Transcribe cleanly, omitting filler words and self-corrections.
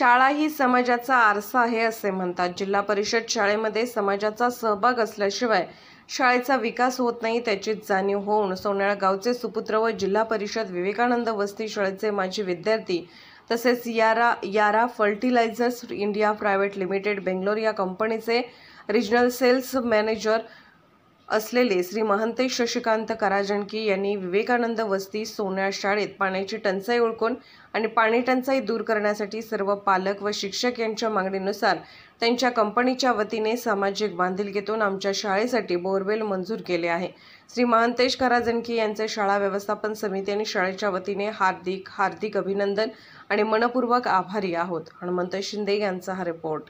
शाळा ही समाजाचा आरसा आहे असे म्हणतात। जिल्हा परिषद शाळेमध्ये समाजाचा सहभाग असल्याशिवाय शाळेचा विकास होत नाही, त्याची जाणीव होऊन सोन्याळ गावचे सुपुत्र व जिल्हा परिषद विवेकानंद वस्ती शाळेचे माजी विद्यार्थी तसेच Yara fertilisers India private limited Bangalore या कंपनीचे रिजनल सेल्स मॅनेजर असलेले श्री महंतेश शशिकांत कराजणकी यांनी विवेकानंद वस्ती सोन्याळ शाळेत पाण्याची टंचाई ओळखून आणि पाणी टंचाई दूर करण्यासाठी सर्व पालक व शिक्षक यांच्या मागणीनुसार त्यांच्या कंपनीच्या वतीने सामाजिक बांधिलकीतून आमच्या शाळेसाठी बोरवेल मंजूर केले आहे। श्री महंतेश कराजणकी यांचे शाळा व्यवस्थापन समिती आणि शाळेच्या वतीने हार्दिक अभिनंदन आणि मनपूर्वक आभारी आहोत। हनुमंत शिंदे यांचा हा रिपोर्ट।